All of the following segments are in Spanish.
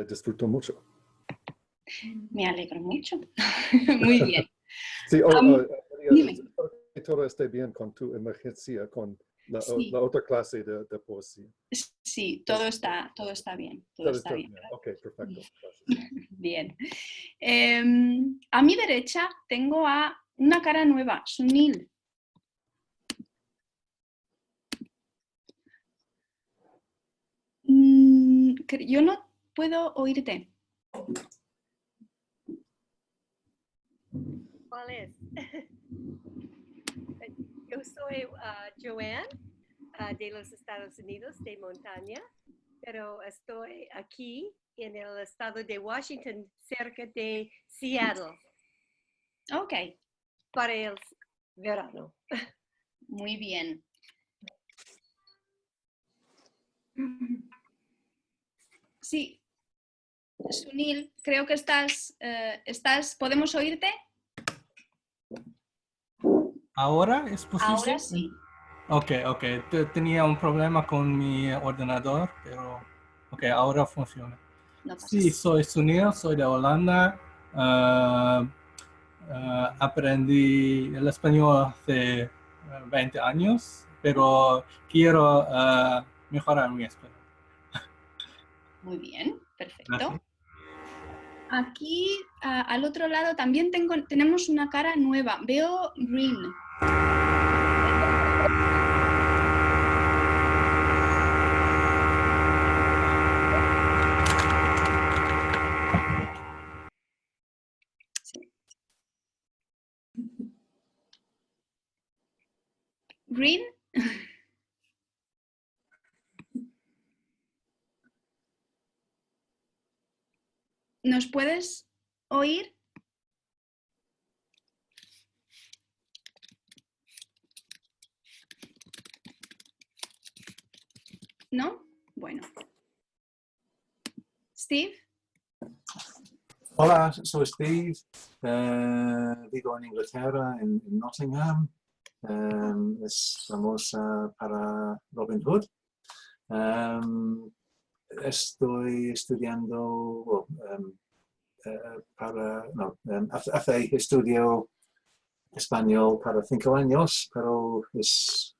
disfruto mucho. Me alegro mucho. Muy bien. Sí, Dime. espero que todo esté bien con tu emergencia, con la Sí. otra clase de poesía. Sí, todo está bien. Todo está bien. Ok, perfecto. Gracias. Bien. A mi derecha tengo a una cara nueva, Sunil. Yo no puedo oírte. ¿Cuál es? Yo soy Joanne de los Estados Unidos, de Montaña, pero estoy aquí en el estado de Washington, cerca de Seattle, Ok, para el verano. muy bien. Sí, Sunil, creo que ¿podemos oírte? ¿Ahora es posible? Ahora sí. Ok. Tenía un problema con mi ordenador, pero ahora funciona. No pasa Sí, nada. soy Sunil, soy de Holanda. Aprendí el español hace 20 años, pero quiero mejorar mi español. Muy bien, perfecto. Gracias. Aquí al otro lado también tenemos una cara nueva. Veo Green. Sí. Green. ¿Nos puedes oír? ¿No? Bueno. Steve. Hola, soy Steve. Vivo en Inglaterra, en Nottingham. Estamos para Robin Hood. Estoy estudiando estudio español para 5 años, pero es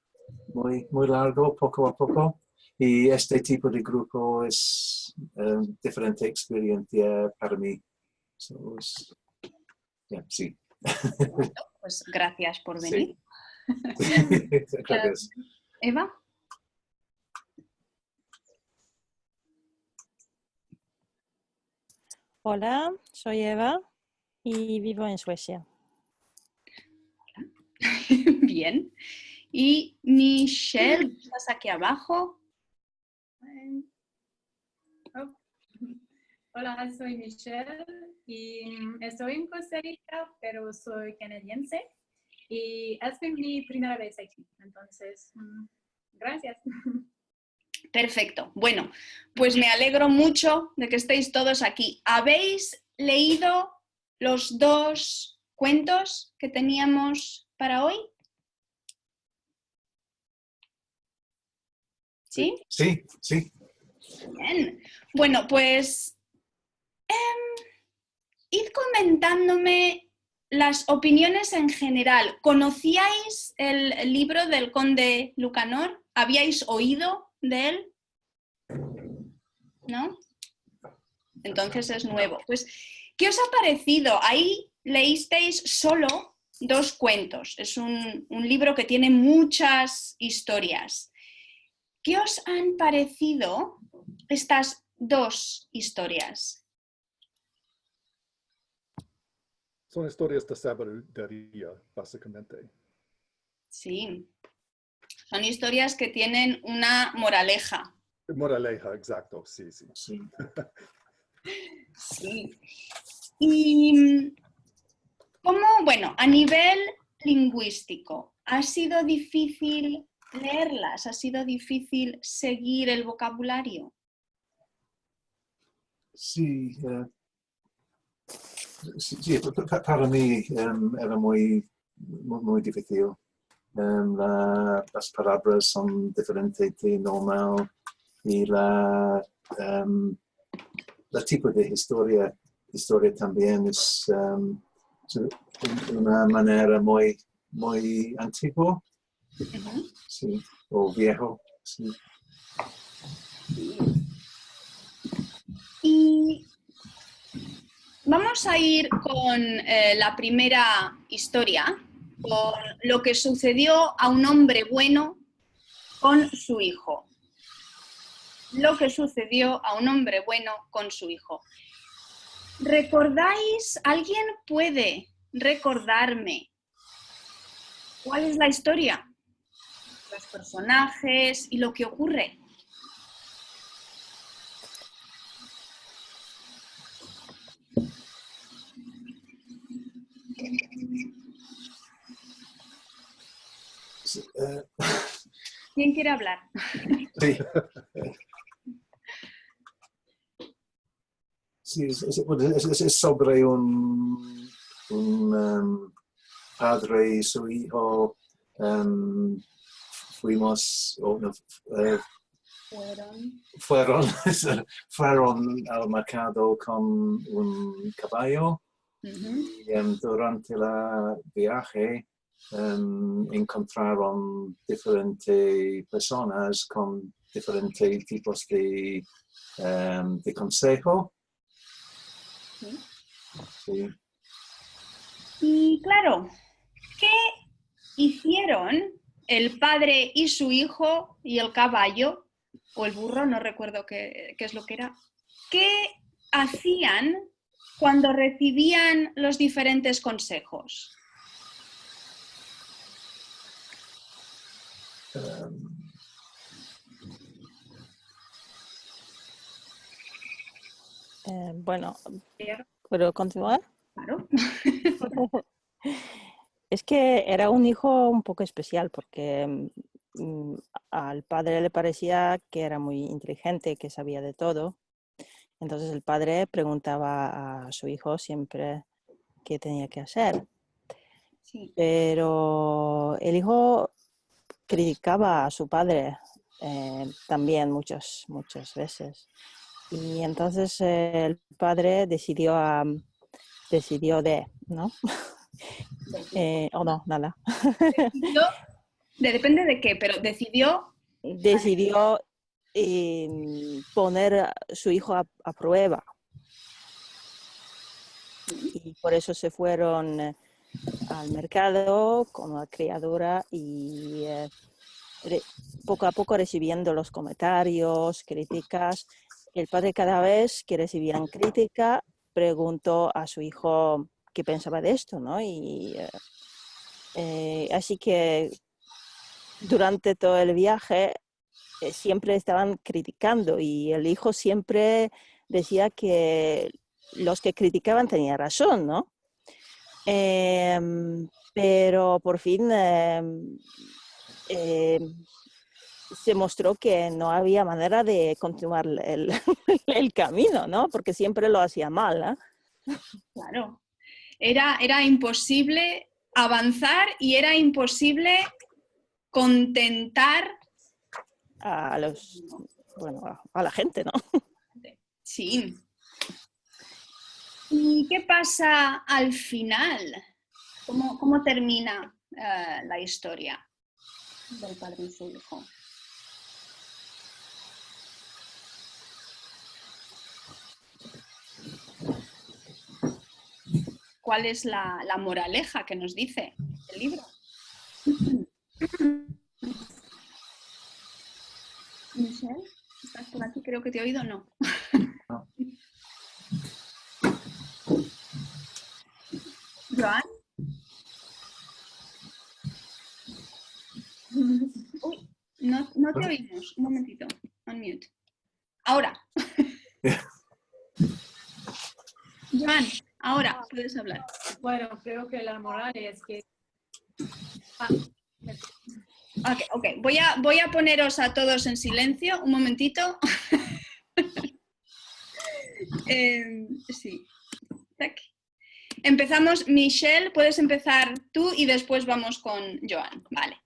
muy largo, poco a poco. Y este tipo de grupo es diferente experiencia para mí. Sí. Pues gracias por venir. Sí. Gracias. Eva. Hola, soy Eva y vivo en Suecia. Bien. Y Michelle, ¿estás aquí abajo? Hola, soy Michelle y estoy en Costa Rica, pero soy canadiense y es mi primera vez aquí, entonces, gracias. Perfecto. Bueno, pues me alegro mucho de que estéis todos aquí. ¿Habéis leído los 2 cuentos que teníamos para hoy? ¿Sí? Sí. Bien. Bueno, pues id comentándome las opiniones en general. ¿Conocíais el libro del Conde Lucanor? ¿Habíais oído de él? ¿No? Entonces es nuevo. Pues, ¿qué os ha parecido? Ahí leísteis solo 2 cuentos. Es un libro que tiene muchas historias. ¿Qué os han parecido estas 2 historias? Son historias de sabiduría, básicamente. Sí. Son historias que tienen una moraleja. Moraleja, exacto, sí. Sí. Sí. Y bueno, a nivel lingüístico, ¿ha sido difícil leerlas? ¿Ha sido difícil seguir el vocabulario? Sí, para mí era muy difícil. Las palabras son diferentes de normal y el tipo de historia también es de una manera muy antigua, sí, o viejo, sí. Y vamos a ir con la primera historia, con lo que sucedió a un hombre bueno con su hijo. Lo que sucedió a un hombre bueno con su hijo. ¿Recordáis? ¿Alguien puede recordarme cuál es la historia? Los personajes y lo que ocurre. Sí, ¿Quién quiere hablar? sí. Sí, es sobre un padre y su hijo. Fuimos, fueron al mercado con un caballo. Y durante el viaje encontraron diferentes personas con diferentes tipos de consejo. Sí. Y claro, ¿qué hicieron el padre y su hijo y el caballo, o el burro, no recuerdo qué es lo que era? ¿Qué hacían cuando recibían los diferentes consejos? Bueno, ¿puedo continuar? Claro. Es que era un hijo un poco especial porque al padre le parecía que era muy inteligente, que sabía de todo. Entonces el padre preguntaba a su hijo siempre qué tenía que hacer. Sí. Pero el hijo criticaba a su padre también muchas veces. Y entonces el padre decidió ¿no? O no, nada. Depende de qué, pero decidió poner a su hijo a prueba. Y por eso se fueron al mercado con la criadura y poco a poco recibiendo los comentarios, críticas. El padre cada vez que recibían crítica preguntó a su hijo qué pensaba de esto, ¿no? Y así que durante todo el viaje siempre estaban criticando y el hijo siempre decía que los que criticaban tenían razón, ¿no? Pero por fin se mostró que no había manera de continuar el camino, ¿no? Porque siempre lo hacía mal, ¿no? Claro. Era imposible avanzar y era imposible contentar a la gente, ¿no? Sí. ¿Y qué pasa al final? ¿Cómo termina la historia del padre y su hijo? ¿Cuál es la moraleja que nos dice el libro? Michelle, ¿estás por aquí? Creo que te he oído, ¿no? No. ¿Joan? Uy, no te oímos. Un momentito. Unmute. Ahora. Joan, ahora puedes hablar. Bueno, creo que la moral es que... Ok. Voy a poneros a todos en silencio. Un momentito. Sí. Tac. Empezamos. Michelle, puedes empezar tú y después vamos con Joan. Vale.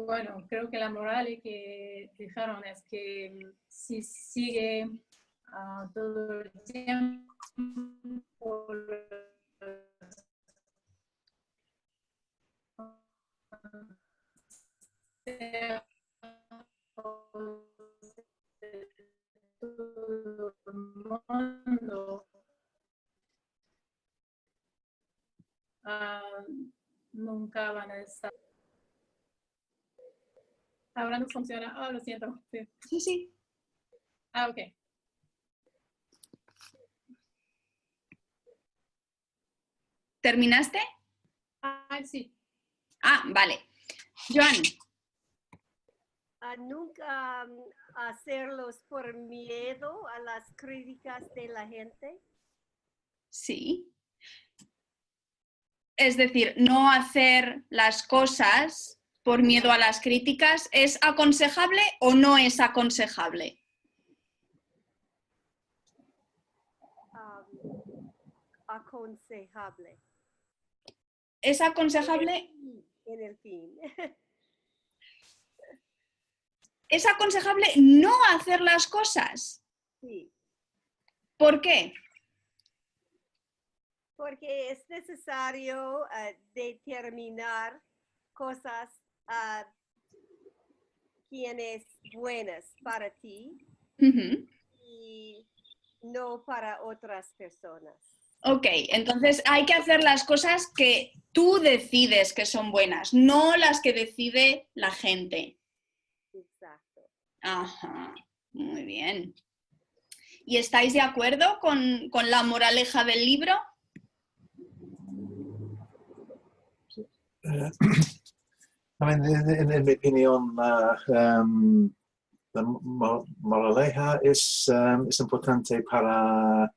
bueno, creo que la moral que dijeron es que si sigue todo el tiempo todo el mundo, nunca van a estar. Ahora no funciona. Oh, lo siento. Sí. Sí, sí. Ok. ¿Terminaste? Sí. Vale. Joan. Nunca hacerlos por miedo a las críticas de la gente. Sí. Es decir, no hacer las cosas por miedo a las críticas, ¿es aconsejable o no es aconsejable? Aconsejable. ¿Es aconsejable? En el fin. ¿Es aconsejable no hacer las cosas? Sí. ¿Por qué? Porque es necesario determinar cosas quienes buenas para ti y no para otras personas. Ok, entonces hay que hacer las cosas que tú decides que son buenas, no las que decide la gente. Exacto. Ajá, muy bien. ¿Y estáis de acuerdo con la moraleja del libro? En mi opinión, la moraleja es importante para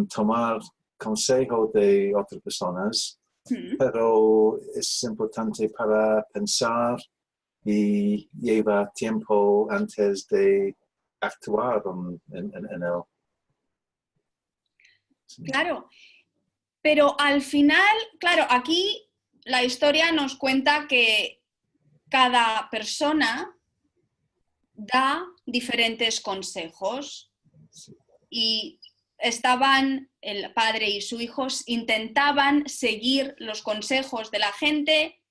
tomar consejo de otras personas, pero es importante para pensar y lleva tiempo antes de actuar en él. Claro, pero al final, claro, aquí la historia nos cuenta que cada persona da diferentes consejos y estaban, el padre y su hijo intentaban seguir los consejos de la gente,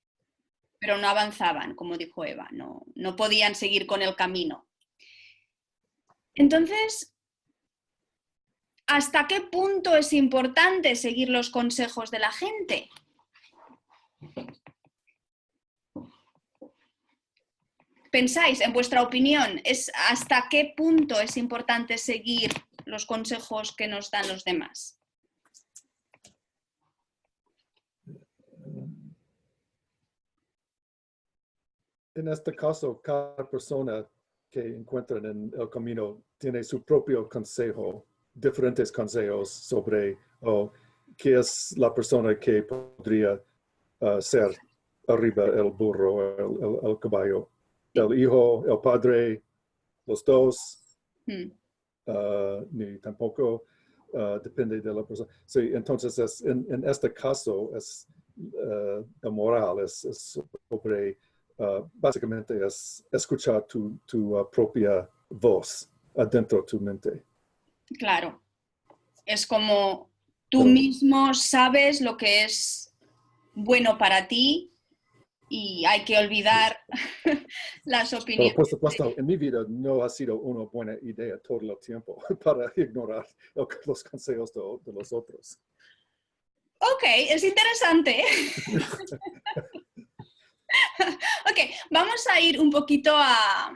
pero no avanzaban, como dijo Eva, no podían seguir con el camino. Entonces, ¿hasta qué punto es importante seguir los consejos de la gente? Pensáis, en vuestra opinión, ¿hasta qué punto es importante seguir los consejos que nos dan los demás? En este caso, cada persona que encuentran en el camino tiene su propio consejo, diferentes consejos sobre qué es la persona que podría ser arriba el burro, el caballo. El hijo, el padre, los dos, ni tampoco depende de la persona. Sí, entonces en este caso la moral es sobre básicamente es escuchar tu propia voz adentro de tu mente. Claro, es como tú mismo sabes lo que es bueno para ti y hay que olvidar las opiniones. Pero por supuesto, en mi vida no ha sido una buena idea todo el tiempo para ignorar los consejos de los otros. Ok, es interesante. Ok, vamos a ir un poquito a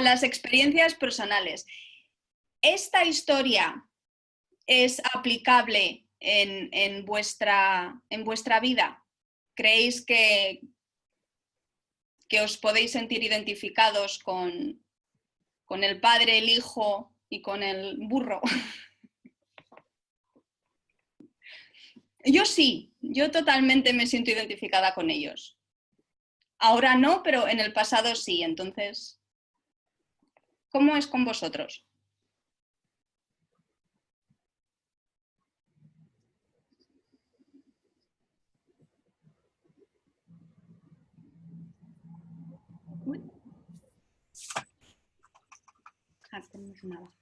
las experiencias personales. ¿Esta historia es aplicable en vuestra vida? ¿Creéis que os podéis sentir identificados con el padre, el hijo y con el burro? Yo sí, yo totalmente me siento identificada con ellos. Ahora no, pero en el pasado sí. Entonces, ¿cómo es con vosotros? funcionaba.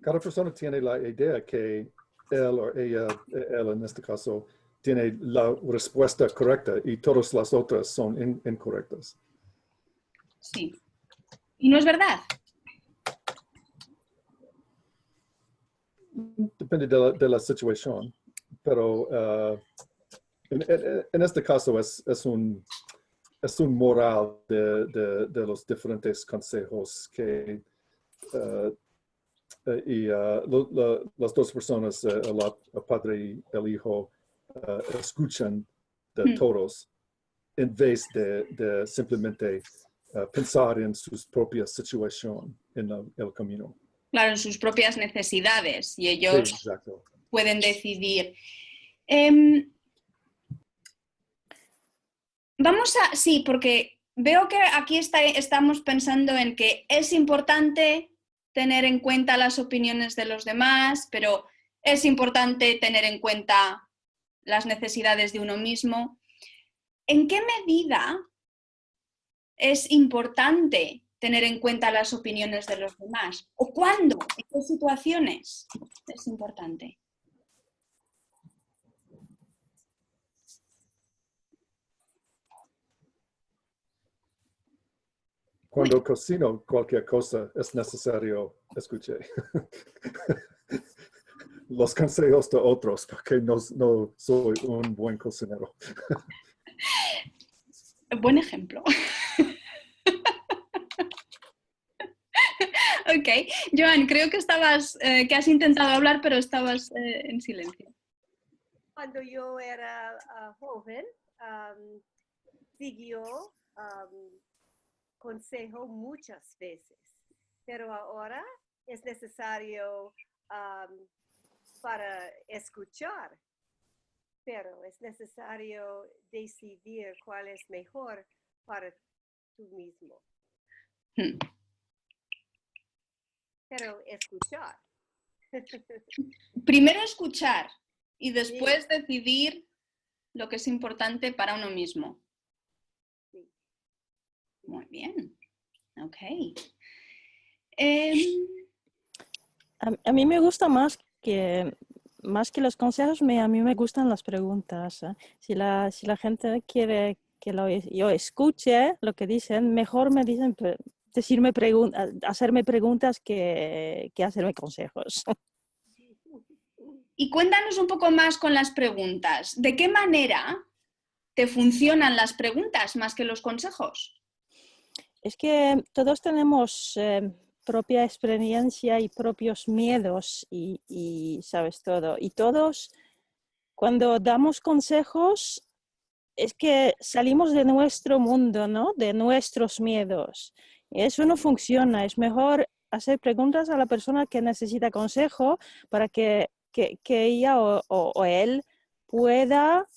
Cada persona tiene la idea que él o ella, él en este caso, tiene la respuesta correcta y todas las otras son incorrectas. Sí. ¿Y no es verdad? Depende de la situación, pero en este caso es un moral de los diferentes consejos que las dos personas, el padre y el hijo, escuchan de todos en vez de simplemente pensar en su propia situación en el camino. Claro, en sus propias necesidades y Sí, ellos exacto. pueden decidir. Sí, porque veo que aquí estamos pensando en que es importante tener en cuenta las opiniones de los demás, pero es importante tener en cuenta las necesidades de uno mismo. ¿En qué medida es importante tener en cuenta las opiniones de los demás? ¿O cuándo? ¿En qué situaciones es importante? Cuando cocino cualquier cosa es necesario escuchar los consejos de otros porque no soy un buen cocinero. Buen ejemplo. Ok. Joan, creo que que has intentado hablar, pero estabas en silencio. Cuando yo era joven, siguió consejo muchas veces, pero ahora es necesario para escuchar, pero es necesario decidir cuál es mejor para tú mismo. Pero escuchar. Primero escuchar y después decidir lo que es importante para uno mismo. Sí. Muy bien. Ok. A mí me gusta más que los consejos, a mí me gustan las preguntas. Si la gente quiere que yo escuche lo que dicen, mejor me dicen hacerme preguntas que hacerme consejos. Y cuéntanos un poco más con las preguntas. ¿De qué manera te funcionan las preguntas más que los consejos? Es que todos tenemos propia experiencia y propios miedos y sabes todo. Y todos, cuando damos consejos, es que salimos de nuestro mundo, ¿no? De nuestros miedos. Y eso no funciona. Es mejor hacer preguntas a la persona que necesita consejo para que ella o él pueda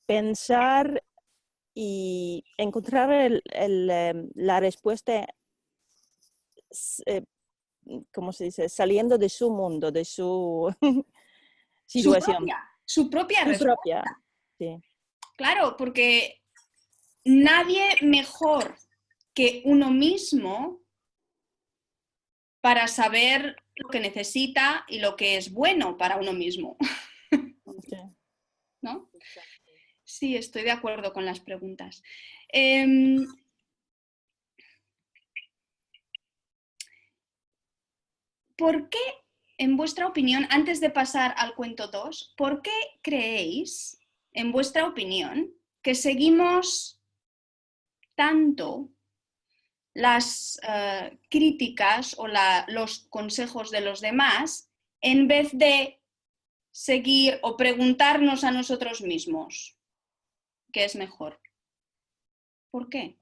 pensar y encontrar la respuesta, ¿cómo se dice? Saliendo de su mundo, de su situación. Su propia respuesta. Propia, sí. Claro, porque nadie mejor que uno mismo para saber lo que necesita y lo que es bueno para uno mismo. Okay. ¿No? Sí, estoy de acuerdo con las preguntas. ¿Por qué, en vuestra opinión, antes de pasar al cuento 2, por qué creéis, en vuestra opinión, que seguimos tanto las críticas o los consejos de los demás en vez de seguir o preguntarnos a nosotros mismos qué es mejor? ¿Por qué?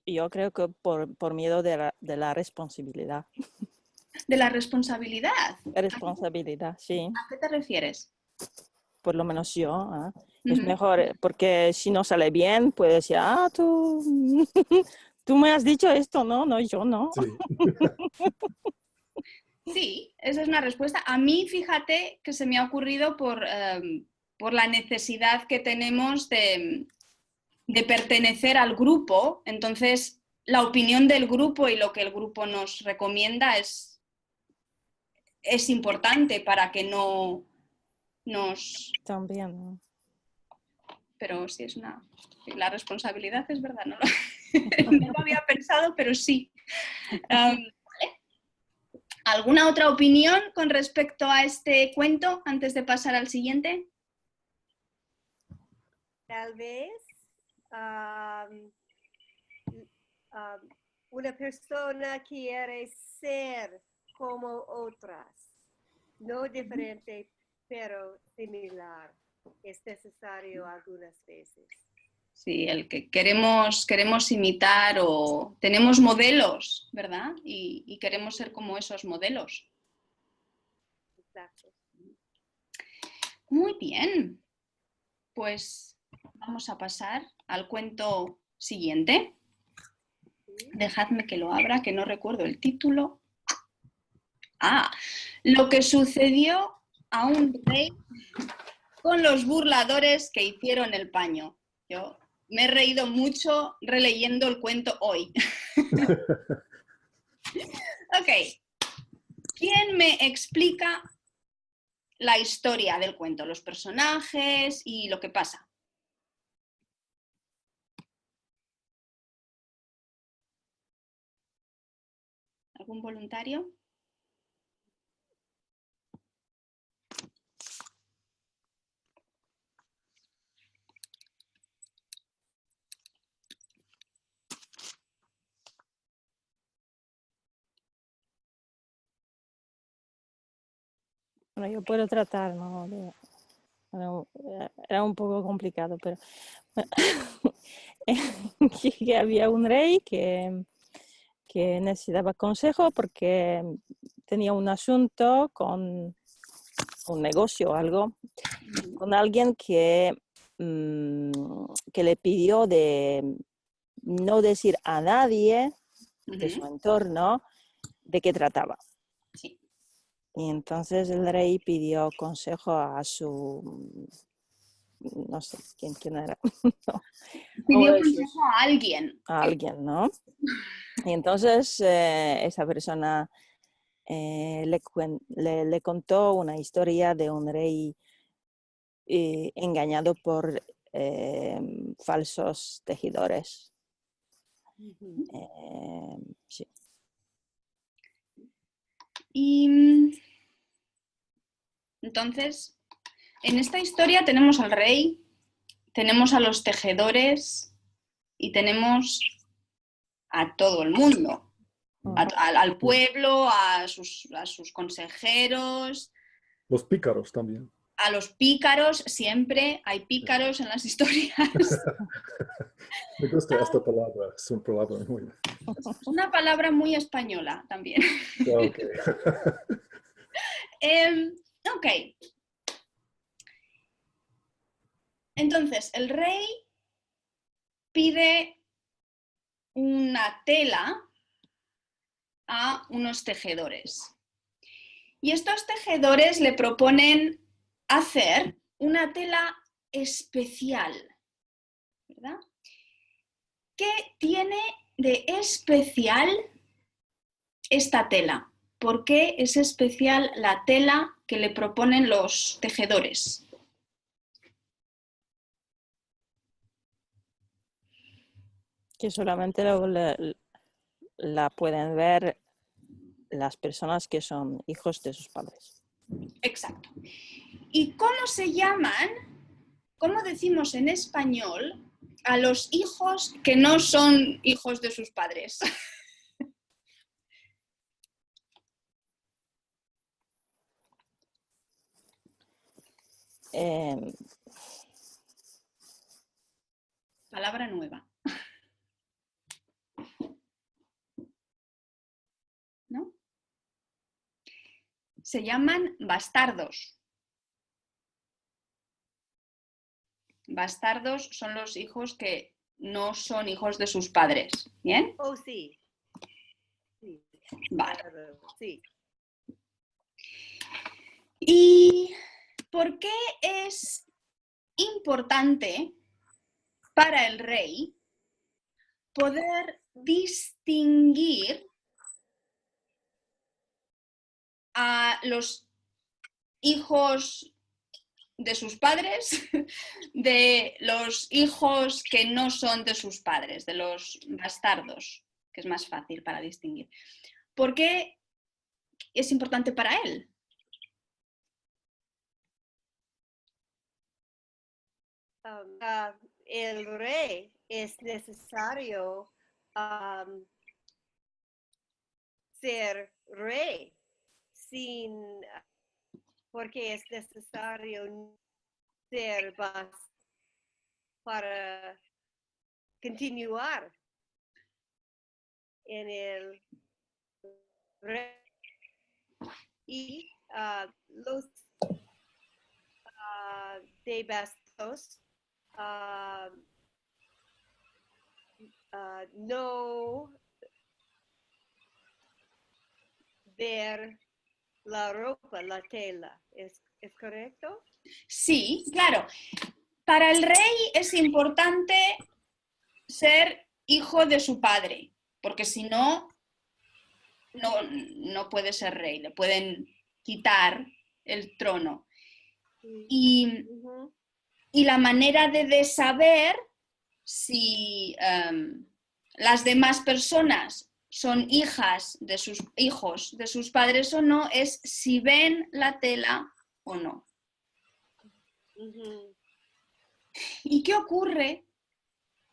Yo creo que por miedo de la responsabilidad. ¿De la responsabilidad? Responsabilidad, sí. ¿A qué te refieres? Por lo menos yo. Es mejor, porque si no sale bien, puedes decir, tú me has dicho esto, no, yo no. Sí. Sí, esa es una respuesta. A mí, fíjate que se me ha ocurrido por la necesidad que tenemos de de pertenecer al grupo, entonces la opinión del grupo y lo que el grupo nos recomienda es importante para que no nos... También, ¿no? Pero sí es la responsabilidad es verdad, no lo había pensado, pero sí. ¿Vale? ¿Alguna otra opinión con respecto a este cuento antes de pasar al siguiente? Tal vez una persona quiere ser como otras, no diferente, pero similar. Es necesario algunas veces. Sí, el que queremos imitar o tenemos modelos, ¿verdad? Y queremos ser como esos modelos. Exacto. Muy bien, pues vamos a pasar al cuento siguiente. Dejadme que lo abra, que no recuerdo el título. Lo que sucedió a un rey con los burladores que hicieron el paño. Yo me he reído mucho releyendo el cuento hoy. Ok. ¿Quién me explica la historia del cuento, los personajes y lo que pasa? ¿Algún voluntario? Bueno, yo puedo tratar, ¿no? Era un poco complicado, pero que había un rey que necesitaba consejo porque tenía un asunto con un negocio o algo, con alguien que le pidió de no decir a nadie de su entorno de qué trataba. Sí. Y entonces el rey pidió consejo a su... no sé quién era. No. Pidió consejo a alguien. A alguien, ¿no? Y entonces esa persona le contó una historia de un rey engañado por falsos tejedores. Sí. Y entonces, en esta historia tenemos al rey, tenemos a los tejedores y tenemos a todo el mundo, al pueblo, a sus consejeros. Los pícaros también. A los pícaros, siempre hay pícaros en las historias. Me gusta esta palabra, es una palabra muy... Es una palabra muy española también. Ok. Ok. Entonces, el rey pide una tela a unos tejedores. Y estos tejedores le proponen hacer una tela especial, ¿verdad? ¿Qué tiene de especial esta tela? ¿Por qué es especial la tela que le proponen los tejedores? Que solamente la pueden ver las personas que son hijos de sus padres. Exacto. ¿Y cómo se llaman, cómo decimos en español, a los hijos que no son hijos de sus padres? Palabra nueva. ¿No? Se llaman bastardos. Bastardos son los hijos que no son hijos de sus padres. ¿Bien? Oh, sí. Sí. Vale. Claro, sí. ¿Y por qué es importante para el rey poder distinguir a los hijos de sus padres de los hijos que no son de sus padres, de los bastardos, que es más fácil para distinguir. ¿Por qué es importante para él? El rey es necesario ser rey porque es necesario ser para continuar en el rey. Y los de bastos no ver la ropa, la tela. ¿Es correcto? Sí, claro. Para el rey es importante ser hijo de su padre, porque si no, no puede ser rey, le pueden quitar el trono. Y la manera de saber si las demás personas son hijas de sus hijos, de sus padres o no, es si ven la tela o no. ¿Y qué ocurre?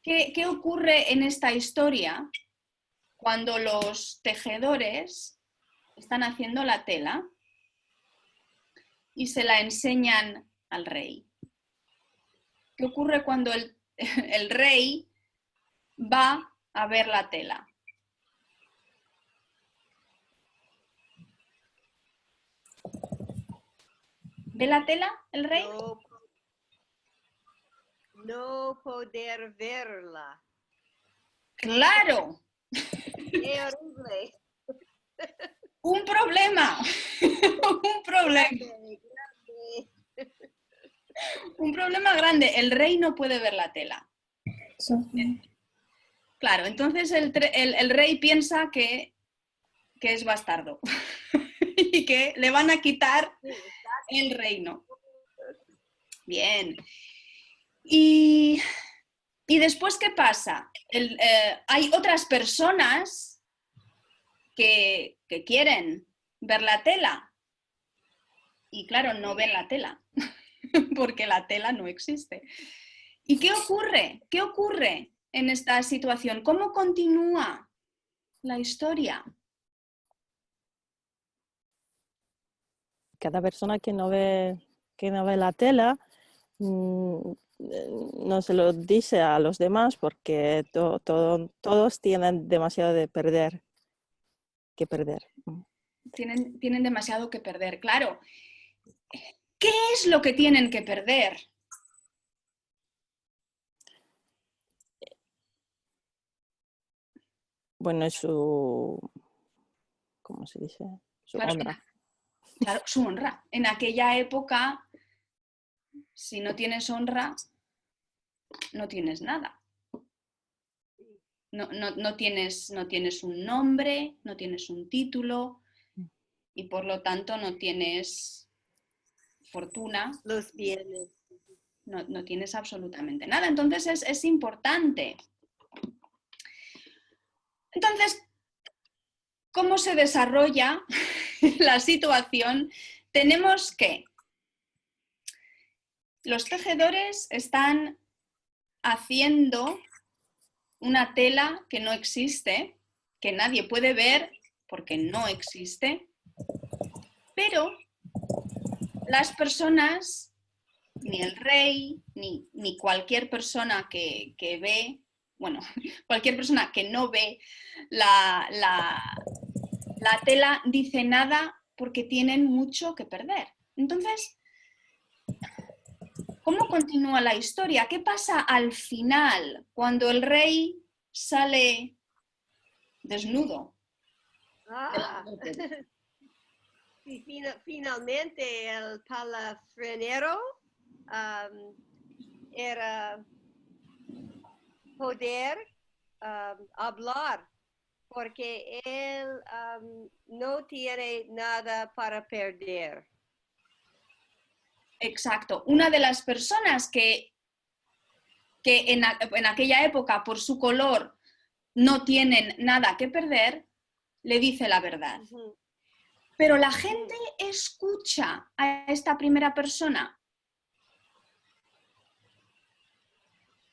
¿Qué ocurre en esta historia cuando los tejedores están haciendo la tela y se la enseñan al rey? ¿Qué ocurre cuando el rey va a ver la tela? ¿Ve la tela el rey? No poder verla. ¡Claro! ¡Qué horrible! Un problema. Un problema. Un problema grande. El rey no puede ver la tela. Claro, entonces el rey piensa que es bastardo y que le van a quitar el reino. Bien. Y después, ¿qué pasa? Hay otras personas que quieren ver la tela y claro, no ven la tela porque la tela no existe. ¿Y qué ocurre? ¿Qué ocurre en esta situación? ¿Cómo continúa la historia? Cada persona que no ve la tela no se lo dice a los demás porque todos tienen demasiado que perder. Tienen demasiado que perder, claro. ¿Qué es lo que tienen que perder? Bueno, es su... ¿Cómo se dice? Su Claro, honra. Claro, su honra. En aquella época, si no tienes honra, no tienes nada. No tienes un nombre, no tienes un título y por lo tanto no tienes fortuna. Los bienes. No tienes absolutamente nada. Entonces es importante. Entonces, ¿cómo se desarrolla la situación? Tenemos que los tejedores están haciendo una tela que no existe, que nadie puede ver porque no existe, pero las personas, ni el rey, ni cualquier persona que ve, bueno, cualquier persona que no ve la tela dice nada porque tienen mucho que perder. Entonces, ¿cómo continúa la historia? ¿Qué pasa al final cuando el rey sale desnudo? Sí, finalmente el palafrenero era poder hablar, porque él no tiene nada para perder. Exacto. Una de las personas que en aquella época, por su color, no tienen nada que perder, le dice la verdad. Pero la gente escucha a esta primera persona.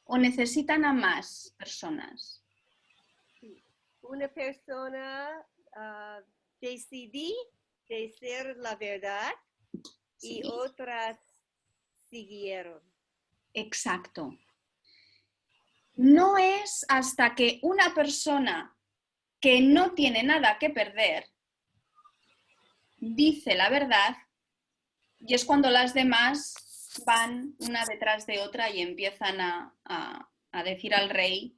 ¿O necesitan a más personas? Una persona decidí decir la verdad y otras siguieron. Exacto. No es hasta que una persona que no tiene nada que perder dice la verdad y es cuando las demás van una detrás de otra y empiezan a decir al rey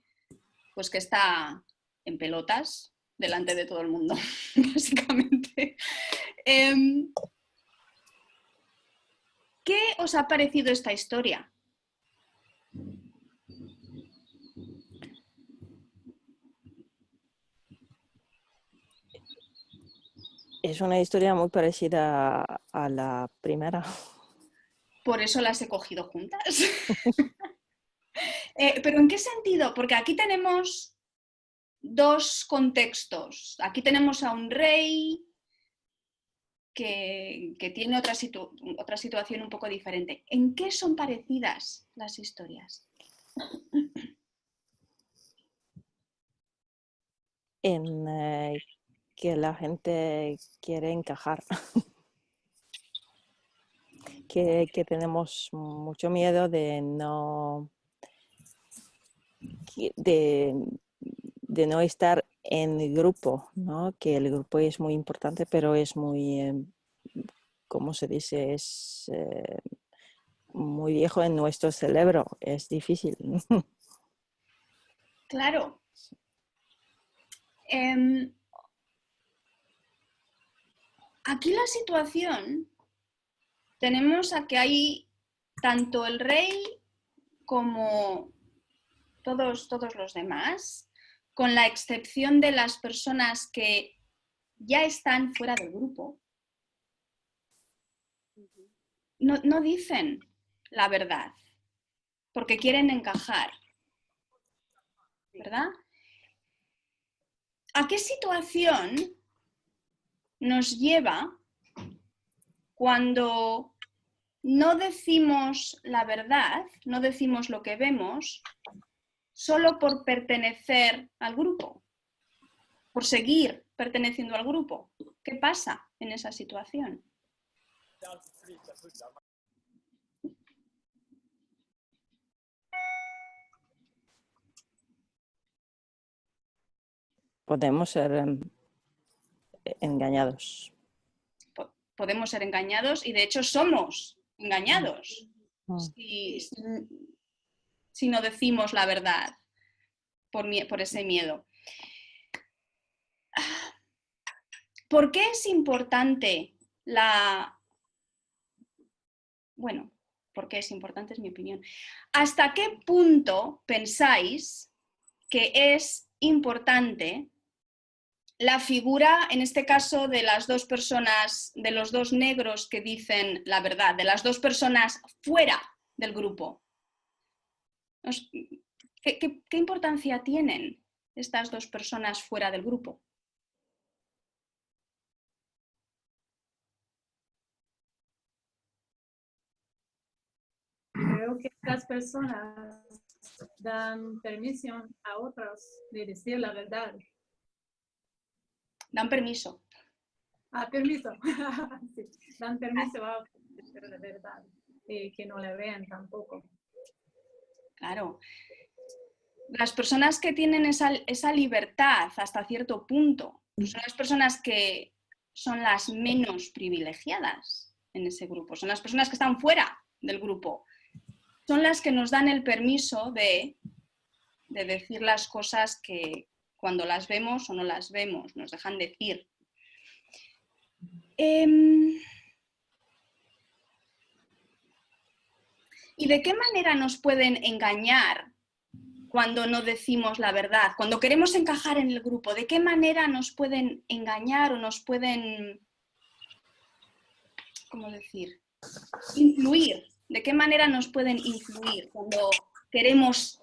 pues que está en pelotas delante de todo el mundo, básicamente. ¿Qué os ha parecido esta historia? Es una historia muy parecida a la primera. Por eso las he cogido juntas. ¿Pero en qué sentido? Porque aquí tenemos dos contextos. Aquí tenemos a un rey que tiene otra situación un poco diferente. ¿En qué son parecidas las historias? En que la gente quiere encajar. que tenemos mucho miedo de no estar en el grupo, ¿no? Que el grupo es muy importante, pero es muy, ¿cómo se dice? Es muy viejo en nuestro cerebro, es difícil. Claro. Aquí la situación, tenemos a que hay tanto el rey como todos los demás, con la excepción de las personas que ya están fuera del grupo, no dicen la verdad, porque quieren encajar, ¿verdad? ¿A qué situación nos lleva cuando no decimos la verdad, no decimos lo que vemos, solo por pertenecer al grupo, por seguir perteneciendo al grupo? ¿Qué pasa en esa situación? Podemos ser engañados. Podemos ser engañados y de hecho somos engañados si no decimos la verdad por ese miedo. ¿Por qué es importante ¿por qué es importante? Es mi opinión. ¿Hasta qué punto pensáis que es importante la figura, en este caso, de las dos personas, de los dos negros que dicen la verdad, de las dos personas fuera del grupo? ¿Qué importancia tienen estas dos personas fuera del grupo? Creo que las personas dan permisión a otros de decir la verdad. Dan permiso. Permiso. Sí, dan permiso a otros de decir la verdad, que no la vean tampoco. Claro. Las personas que tienen esa libertad hasta cierto punto son las personas que son las menos privilegiadas en ese grupo, son las personas que están fuera del grupo, son las que nos dan el permiso de decir las cosas que cuando las vemos o no las vemos, nos dejan decir. ¿Y de qué manera nos pueden engañar cuando no decimos la verdad? Cuando queremos encajar en el grupo, ¿de qué manera nos pueden engañar o nos pueden, ¿cómo decir? Influir. ¿De qué manera nos pueden influir cuando queremos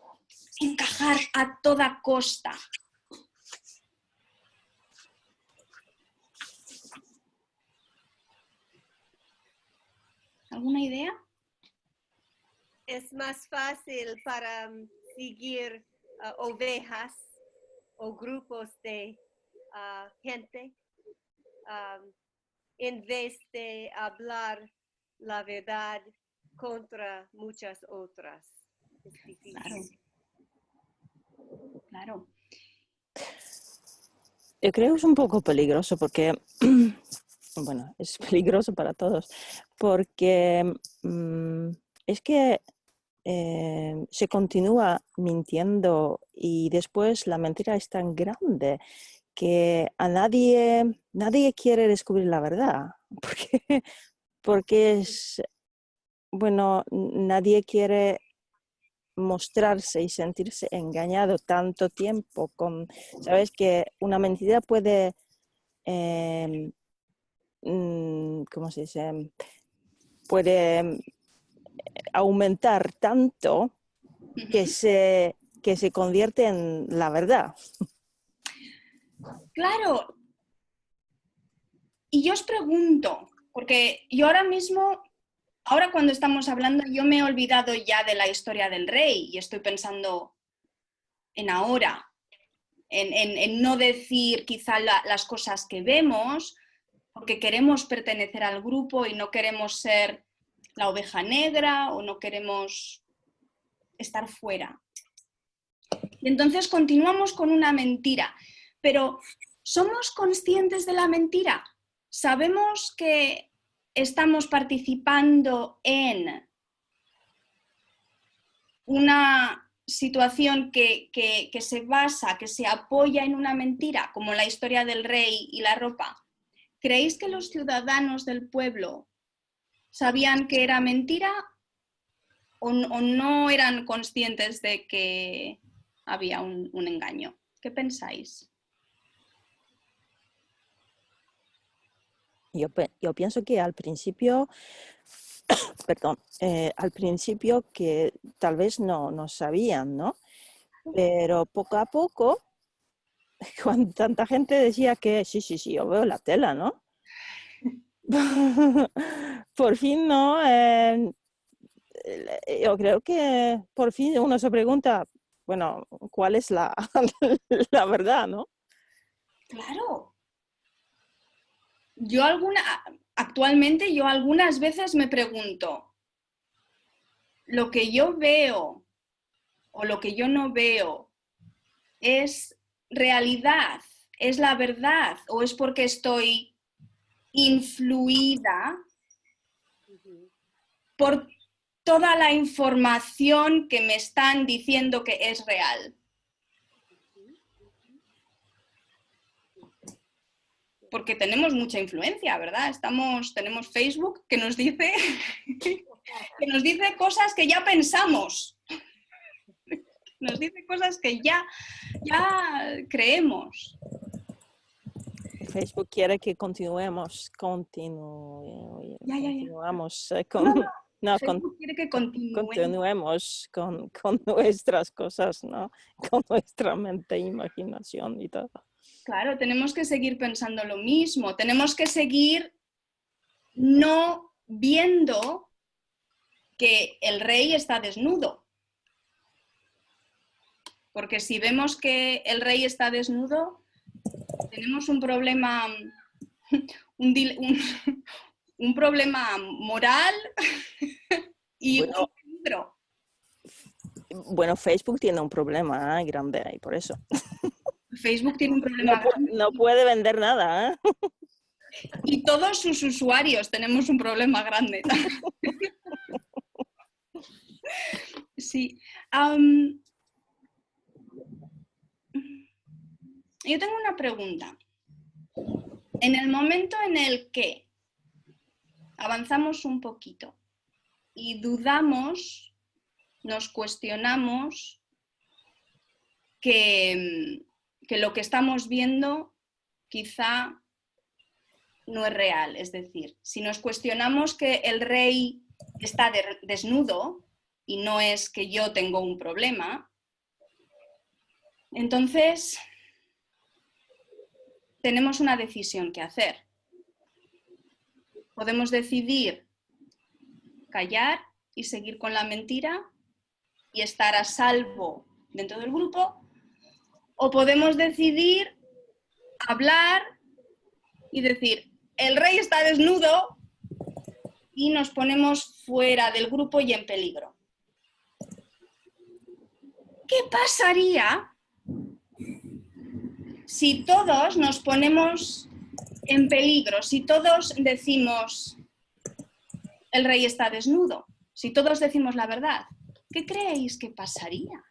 encajar a toda costa? ¿Alguna idea? Es más fácil para seguir ovejas o grupos de gente en vez de hablar la verdad contra muchas otras. Es difícil. Claro. Claro. Yo creo que es un poco peligroso porque, bueno, es peligroso para todos, porque es que se continúa mintiendo y después la mentira es tan grande que a nadie quiere descubrir la verdad, porque es, bueno, nadie quiere mostrarse y sentirse engañado tanto tiempo con, sabes que una mentira puede, ¿cómo se dice? Puede aumentar tanto que se convierte en la verdad. Claro. Y yo os pregunto, porque yo ahora mismo, ahora cuando estamos hablando, yo me he olvidado ya de la historia del rey y estoy pensando en ahora, en no decir quizá las cosas que vemos, porque queremos pertenecer al grupo y no queremos ser la oveja negra o no queremos estar fuera. Y entonces continuamos con una mentira, pero ¿somos conscientes de la mentira? ¿Sabemos que estamos participando en una situación que se basa, que se apoya en una mentira, como la historia del rey y la ropa? ¿Creéis que los ciudadanos del pueblo sabían que era mentira o no eran conscientes de que había un engaño? ¿Qué pensáis? Yo pienso que al principio, perdón, al principio que tal vez no sabían, ¿no? Pero poco a poco, cuando tanta gente decía que sí, yo veo la tela, ¿no? Por fin, ¿no? Yo creo que por fin uno se pregunta, bueno, ¿cuál es la, la verdad, no? Claro. Actualmente yo algunas veces me pregunto, ¿lo que yo veo o lo que yo no veo es realidad, es la verdad o es porque estoy influida por toda la información que me están diciendo que es real? Porque tenemos mucha influencia, ¿verdad? Tenemos Facebook que nos dice cosas que ya pensamos. Nos dice cosas que ya creemos. Facebook quiere que continuamos con Facebook quiere que continuemos con nuestras cosas, ¿no? Con nuestra mente e imaginación y todo. Claro, tenemos que seguir pensando lo mismo, tenemos que seguir no viendo que el rey está desnudo. Porque si vemos que el rey está desnudo, tenemos un problema, un problema moral y un peligro. Bueno, Facebook tiene un problema grande ahí, por eso. Facebook tiene un problema grande. No puede vender nada, ¿eh? Y todos sus usuarios tenemos un problema grande. Sí. Yo tengo una pregunta. En el momento en el que avanzamos un poquito y dudamos, nos cuestionamos que lo que estamos viendo quizá no es real. Es decir, si nos cuestionamos que el rey está desnudo y no es que yo tengo un problema, entonces tenemos una decisión que hacer. Podemos decidir callar y seguir con la mentira y estar a salvo dentro del grupo, o podemos decidir hablar y decir, el rey está desnudo, y nos ponemos fuera del grupo y en peligro. ¿Qué pasaría si todos nos ponemos en peligro? Si todos decimos, el rey está desnudo, si todos decimos la verdad, ¿qué creéis que pasaría?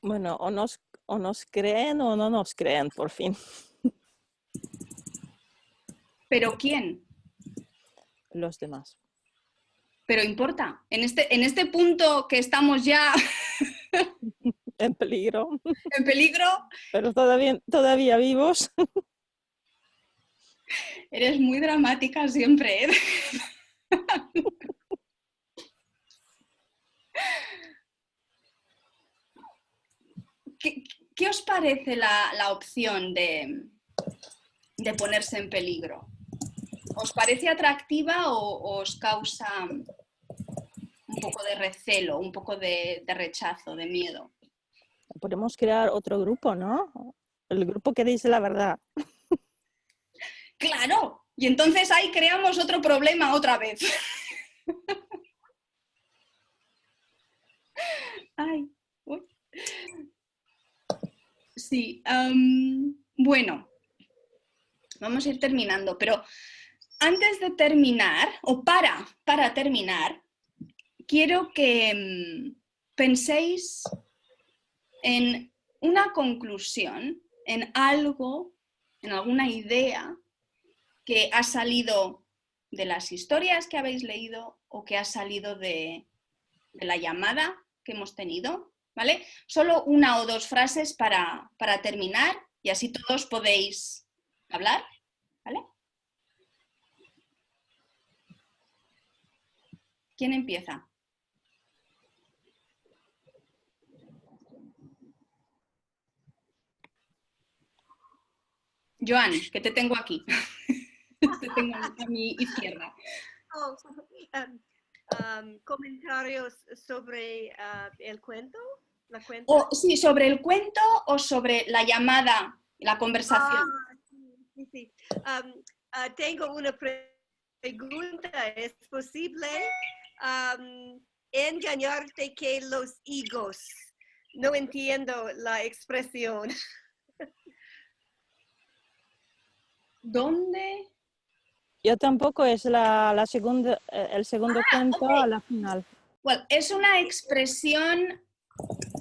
Bueno, o nos creen o no nos creen, por fin. ¿Pero quién? Los demás. Pero importa, en este punto que estamos ya En peligro. en peligro, Pero todavía vivos. eres muy dramática siempre, ¿eh? ¿Qué os parece la opción de ponerse en peligro? ¿Os parece atractiva o os causa un poco de recelo, un poco de rechazo, de miedo? Podemos crear otro grupo, ¿no? El grupo que dice la verdad. ¡Claro! Y entonces ahí creamos otro problema otra vez. Ay, uy. Sí, bueno, vamos a ir terminando, pero antes de terminar, o para terminar, quiero que penséis en una conclusión, en algo, en alguna idea que ha salido de las historias que habéis leído o que ha salido de la llamada que hemos tenido, ¿vale? Solo una o dos frases para terminar y así todos podéis hablar, ¿vale? ¿Quién empieza? Joan, que te tengo aquí. Te tengo a mi izquierda. Comentarios sobre el cuento, la cuenta. Sí, sobre el cuento o sobre la llamada, la conversación. Sí. Tengo una pregunta. ¿Es posible engañarte que los higos? No entiendo la expresión. ¿Dónde? Yo tampoco, es el segundo cuento okay. a la final. Well, es una expresión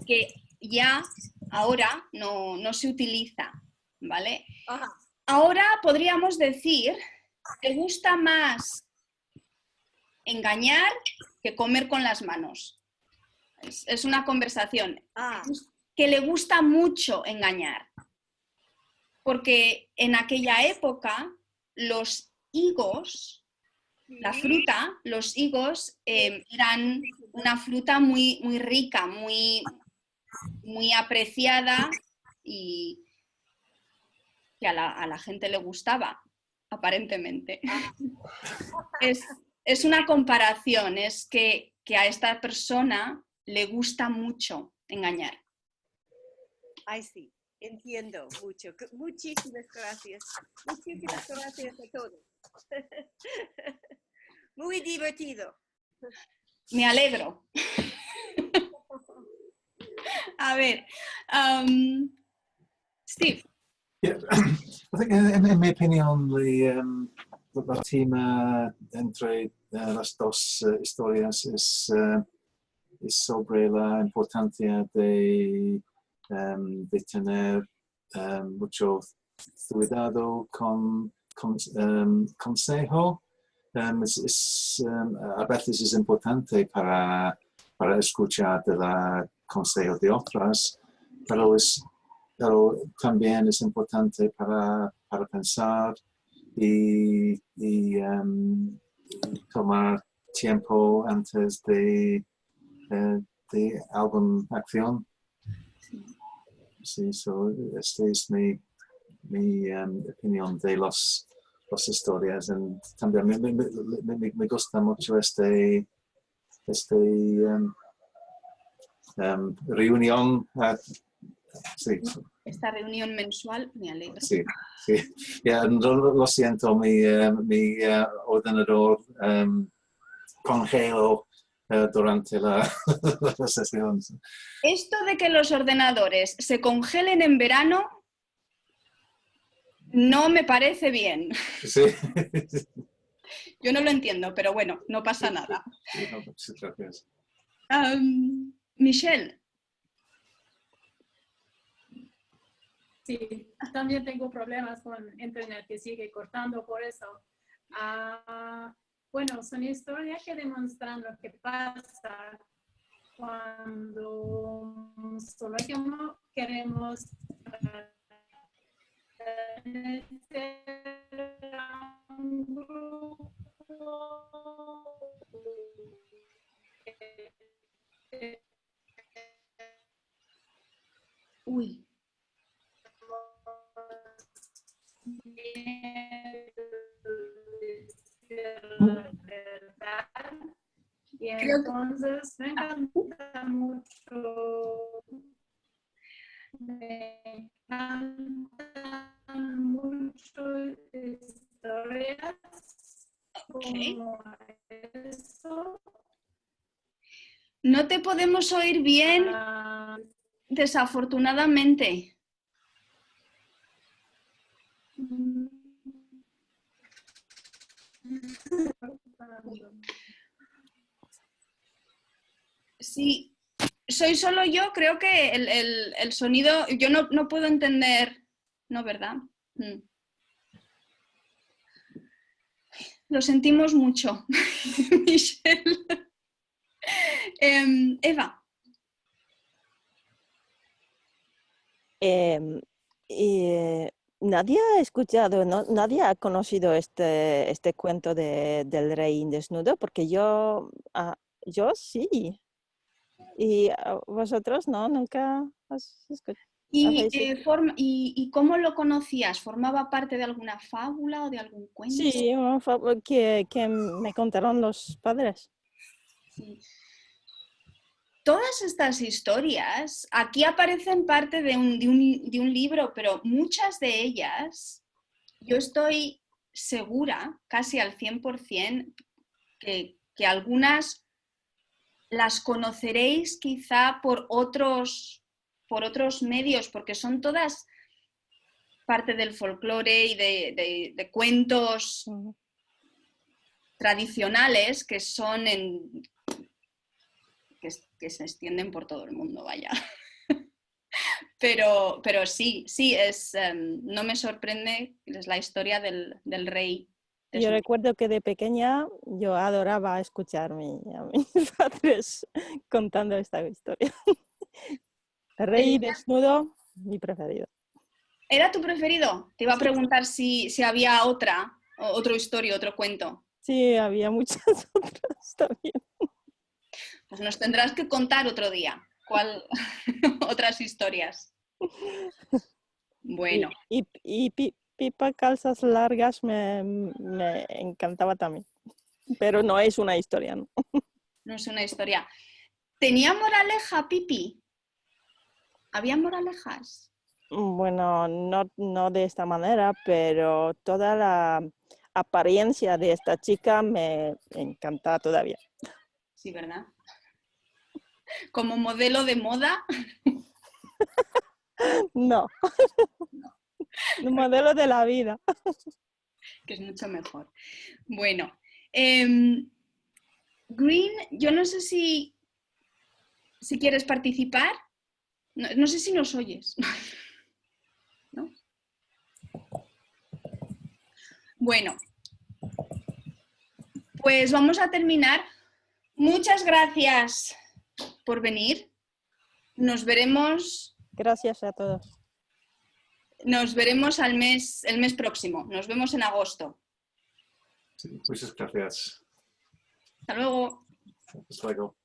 que ya ahora no se utiliza, ¿vale? Ajá. Ahora podríamos decir, ¿te gusta más engañar que comer con las manos? Es una conversación que le gusta mucho engañar, porque en aquella época los higos, la fruta, los higos eran una fruta muy, muy rica, muy, muy apreciada y que a la gente le gustaba, aparentemente. Es una comparación, es que a esta persona le gusta mucho engañar. Ay, sí, entiendo mucho. Muchísimas gracias. Muchísimas gracias a todos. Muy divertido. Me alegro. A ver, Steve. Yeah, I think in my opinion, la tema entre las dos historias es sobre la importancia de tener mucho cuidado con consejo. A veces es importante para escuchar de la consejo de otras, pero también es importante para pensar y tomar tiempo antes de alguna acción. Sí, esta es mi opinión de las historias. Y también me gusta mucho reunión. Sí. Esta reunión mensual me alegra. Sí, sí. Lo siento, mi ordenador congeló durante la sesión. Esto de que los ordenadores se congelen en verano no me parece bien. Sí. Yo no lo entiendo, pero bueno, no pasa nada. Sí, no, sí, gracias. Michelle. Sí, también tengo problemas con internet que sigue cortando por eso. Bueno, son historias que demuestran lo que pasa cuando solo queremos un grupo. Uy. Y entonces me encanta mucho historias como eso. No te podemos oír bien, desafortunadamente. Sí, soy solo yo, creo que el sonido, yo no puedo entender, ¿no, verdad? Lo sentimos mucho, Michelle. Eva. Nadie ha escuchado, nadie ha conocido este cuento del rey desnudo, porque yo sí. Y vosotros no, nunca has escuchado. ¿Y cómo lo conocías? ¿Formaba parte de alguna fábula o de algún cuento? Sí, una fábula que me contaron los padres. Sí. Todas estas historias, aquí aparecen parte de un libro, pero muchas de ellas, yo estoy segura, casi al 100%, que algunas las conoceréis quizá por otros medios, porque son todas parte del folclore y de cuentos tradicionales que son que se extienden por todo el mundo, vaya. Pero sí, no me sorprende, es la historia del rey. Yo recuerdo que de pequeña yo adoraba escuchar a mis padres contando esta historia. El rey desnudo, mi preferido. ¿Era tu preferido? Te iba a preguntar si había otro historia, otro cuento. Sí, había muchas otras también. Pues nos tendrás que contar otro día. ¿Cuál? Otras historias. Bueno. Y Pipa Calzas Largas me encantaba también. Pero no es una historia, ¿no? No es una historia. ¿Tenía moraleja, Pipi? ¿Había moralejas? Bueno, no de esta manera, pero toda la apariencia de esta chica me encanta todavía. Sí, ¿verdad? ¿Como modelo de moda? No. Un modelo de la vida. Que es mucho mejor. Bueno, Green, yo no sé si quieres participar. No sé si nos oyes. ¿No? Bueno, pues vamos a terminar. Muchas gracias por venir. Nos veremos. Gracias a todos. Nos veremos el mes próximo. Nos vemos en agosto. Sí, muchas gracias. Hasta luego. Hasta luego.